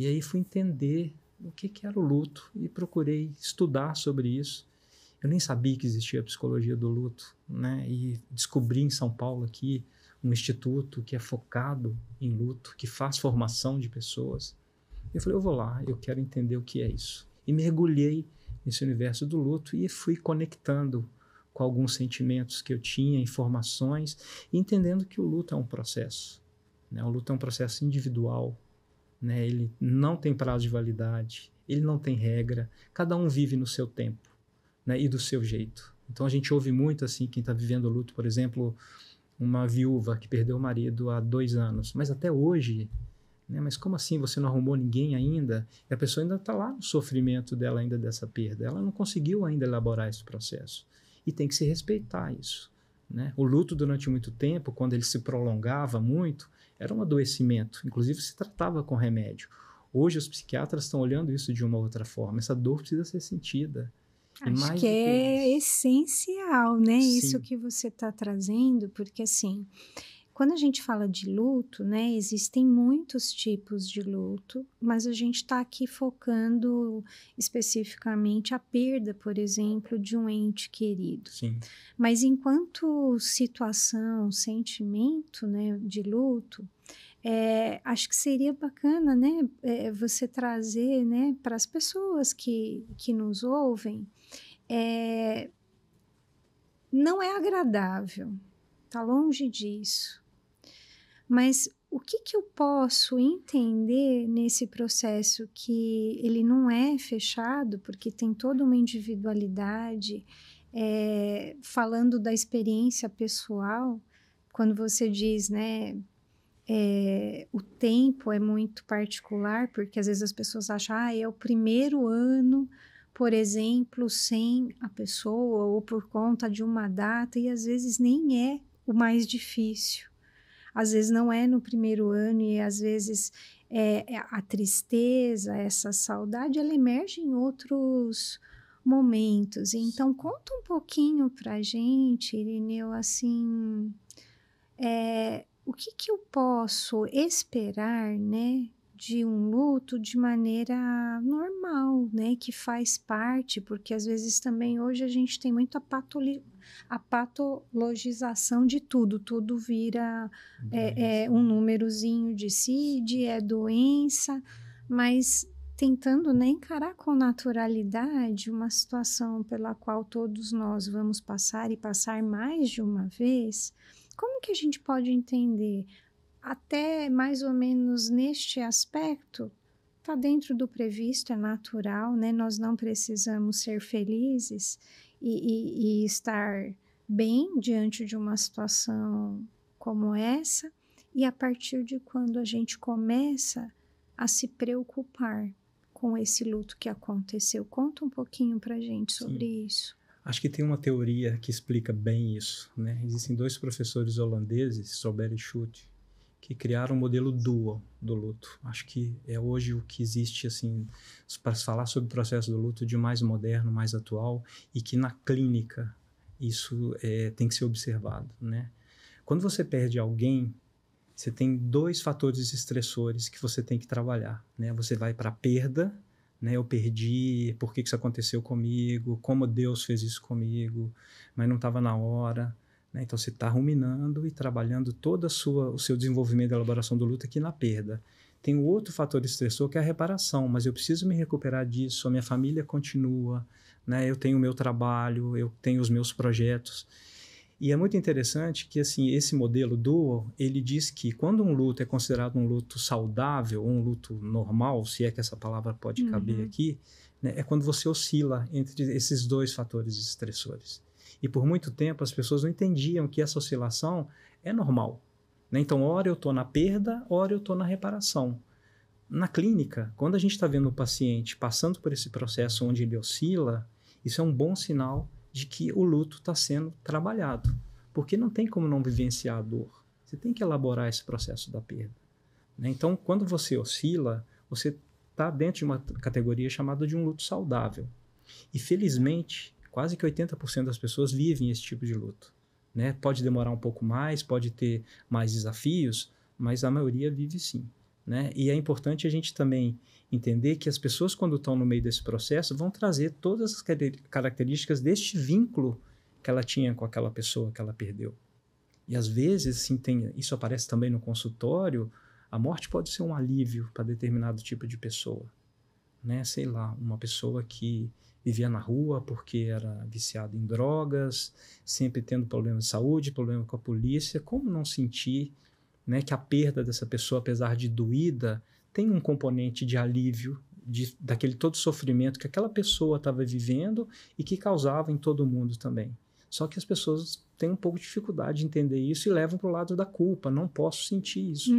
E aí fui entender o que era o luto e procurei estudar sobre isso. Eu nem sabia que existia a psicologia do luto, né? E descobri em São Paulo aqui um instituto que é focado em luto, que faz formação de pessoas. Eu falei, eu vou lá, eu quero entender o que é isso. E mergulhei nesse universo do luto e fui conectando com alguns sentimentos que eu tinha, informações, e entendendo que o luto é um processo, né? O luto é um processo individual, né? Ele não tem prazo de validade, ele não tem regra, cada um vive no seu tempo, né? E do seu jeito. Então a gente ouve muito assim, quem está vivendo o luto, por exemplo, uma viúva que perdeu o marido há 2 anos, mas até hoje, né? Mas como assim você não arrumou ninguém ainda? E a pessoa ainda está lá no sofrimento dela ainda dessa perda, ela não conseguiu ainda elaborar esse processo. E tem que se respeitar isso, né? O luto durante muito tempo, quando ele se prolongava muito, era um adoecimento, inclusive se tratava com remédio. Hoje os psiquiatras estão olhando isso de uma outra forma, essa dor precisa ser sentida. E Acho mais que do que é isso, essencial, né? Isso sim, que você está trazendo, porque assim, quando a gente fala de luto, né, existem muitos tipos de luto, mas a gente está aqui focando especificamente a perda, por exemplo, de um ente querido. sim, Mas enquanto situação, sentimento, né, de luto, acho que seria bacana, né, você trazer, né, para as pessoas que nos ouvem, é, não é agradável, tá longe disso. Mas o que que eu posso entender nesse processo que ele não é fechado, porque tem toda uma individualidade, falando da experiência pessoal, quando você diz, né, o tempo é muito particular, porque às vezes as pessoas acham, é o primeiro ano, por exemplo, sem a pessoa, ou por conta de uma data, e às vezes nem é o mais difícil. Às vezes não é no primeiro ano e às vezes a tristeza, essa saudade, ela emerge em outros momentos. Então, conta um pouquinho pra gente, Irineu, assim, o que que eu posso esperar, né, de um luto de maneira normal, né, que faz parte, porque às vezes também hoje a gente tem muito a patologização de tudo, tudo vira doença. um númerozinho de CID, é doença, mas tentando, né, encarar com naturalidade uma situação pela qual todos nós vamos passar e passar mais de uma vez. Como que a gente pode entender? Até mais ou menos neste aspecto, está dentro do previsto, é natural, né? Nós não precisamos ser felizes e estar bem diante de uma situação como essa, e a partir de quando a gente começa a se preocupar com esse luto que aconteceu. Conta um pouquinho pra gente sobre Sim. isso. Acho que tem uma teoria que explica bem isso, né? Existem 2 professores holandeses, Sober e Schutt, que criaram o modelo dual do luto. Acho que é hoje o que existe, assim, para falar sobre o processo do luto de mais moderno, mais atual, e que na clínica isso tem que ser observado, né? Quando você perde alguém, você tem 2 fatores estressores que você tem que trabalhar, né? Você vai para a perda, né? Eu perdi, por que isso aconteceu comigo, como Deus fez isso comigo, mas não estava na hora, né? Então você está ruminando e trabalhando todo o seu desenvolvimento da elaboração do luto aqui na perda. Tem um outro fator estressor que é a reparação, mas eu preciso me recuperar disso, a minha família continua, né? Eu tenho o meu trabalho, eu tenho os meus projetos. E é muito interessante que assim, esse modelo dual, ele diz que quando um luto é considerado um luto saudável, um luto normal, se é que essa palavra pode caber aqui, né, é quando você oscila entre esses 2 fatores estressores. E por muito tempo as pessoas não entendiam que essa oscilação é normal, né? Então, ora eu estou na perda, ora eu estou na reparação. Na clínica, quando a gente está vendo o paciente passando por esse processo onde ele oscila, isso é um bom sinal de que o luto está sendo trabalhado, porque não tem como não vivenciar a dor. Você tem que elaborar esse processo da perda, né? Então, quando você oscila, você está dentro de uma categoria chamada de um luto saudável. E felizmente, quase que 80% das pessoas vivem esse tipo de luto, né? Pode demorar um pouco mais, pode ter mais desafios, mas a maioria vive sim. né? E é importante a gente também entender que as pessoas, quando estão no meio desse processo, vão trazer todas as características deste vínculo que ela tinha com aquela pessoa que ela perdeu. E às vezes, assim, isso aparece também no consultório, a morte pode ser um alívio para determinado tipo de pessoa, né? Sei lá, uma pessoa que vivia na rua porque era viciada em drogas, sempre tendo problema de saúde, problema com a polícia, como não sentir, né, que a perda dessa pessoa, apesar de doída, tem um componente de alívio daquele todo sofrimento que aquela pessoa estava vivendo e que causava em todo mundo também. Só que as pessoas têm um pouco de dificuldade de entender isso e levam para o lado da culpa. Não posso sentir isso.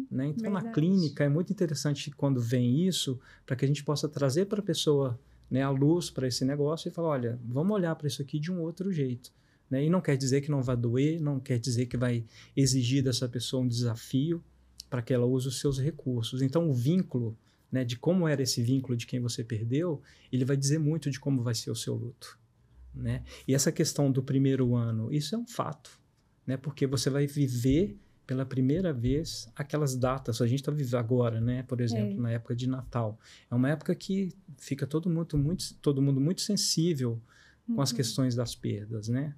Né? Então, verdade. na clínica, é muito interessante quando vem isso, para que a gente possa trazer para a pessoa, né, a luz para esse negócio e falar, olha, vamos olhar para isso aqui de um outro jeito. Né? E não quer dizer que não vai doer, não quer dizer que vai exigir dessa pessoa um desafio para que ela use os seus recursos. Então, o vínculo, né, de como era esse vínculo de quem você perdeu, ele vai dizer muito de como vai ser o seu luto. Né? E essa questão do primeiro ano, isso é um fato, né? Porque você vai viver pela primeira vez aquelas datas. A gente está vivendo agora, né? Por exemplo, na época de Natal. É uma época que fica todo mundo muito sensível com as questões das perdas, né?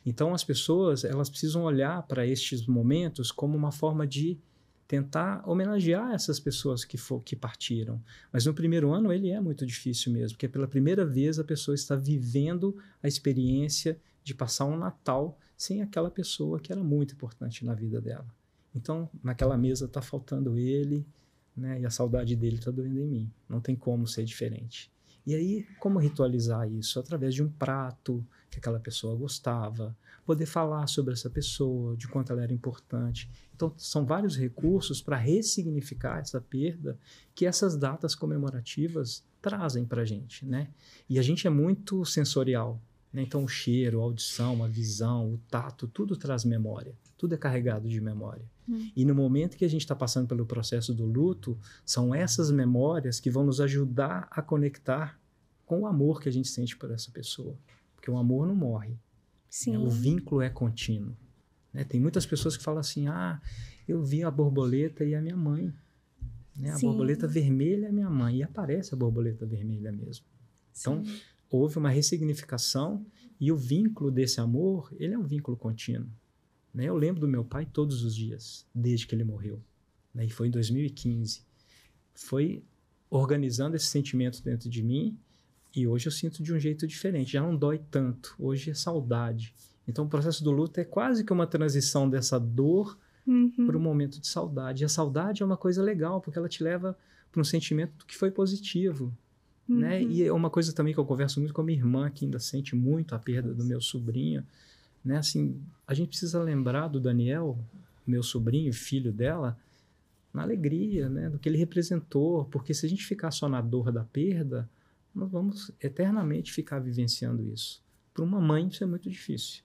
Então, as pessoas, elas precisam olhar para estes momentos como uma forma de tentar homenagear essas pessoas que partiram. Mas no primeiro ano ele é muito difícil mesmo, porque pela primeira vez a pessoa está vivendo a experiência de passar um Natal sem aquela pessoa que era muito importante na vida dela. Então, naquela mesa está faltando ele, né, e a saudade dele está doendo em mim. Não tem como ser diferente. E aí, como ritualizar isso? Através de um prato que aquela pessoa gostava, poder falar sobre essa pessoa, de quanto ela era importante. Então, são vários recursos para ressignificar essa perda que essas datas comemorativas trazem para a gente, né? E a gente é muito sensorial, né? Então, o cheiro, a audição, a visão, o tato, tudo traz memória. Tudo é carregado de memória. E no momento que a gente está passando pelo processo do luto, são essas memórias que vão nos ajudar a conectar com o amor que a gente sente por essa pessoa. Porque o amor não morre. Né? O vínculo é contínuo. Né? Tem muitas pessoas que falam assim, eu vi a borboleta e a minha mãe. Né? A borboleta vermelha é minha mãe. E aparece a borboleta vermelha mesmo. Então, houve uma ressignificação e o vínculo desse amor, ele é um vínculo contínuo. Né? Eu lembro do meu pai todos os dias, desde que ele morreu. Né? E foi em 2015. Foi organizando esse sentimento dentro de mim e hoje eu sinto de um jeito diferente. Já não dói tanto. Hoje é saudade. Então, o processo do luto é quase que uma transição dessa dor para um momento de saudade. E a saudade é uma coisa legal, porque ela te leva para um sentimento que foi positivo. Né? E é uma coisa também que eu converso muito com a minha irmã, que ainda sente muito a perda do meu sobrinho. Né? Assim, a gente precisa lembrar do Daniel, meu sobrinho, filho dela, na alegria, né? Do que ele representou, porque se a gente ficar só na dor da perda, nós vamos eternamente ficar vivenciando isso. Para uma mãe isso é muito difícil,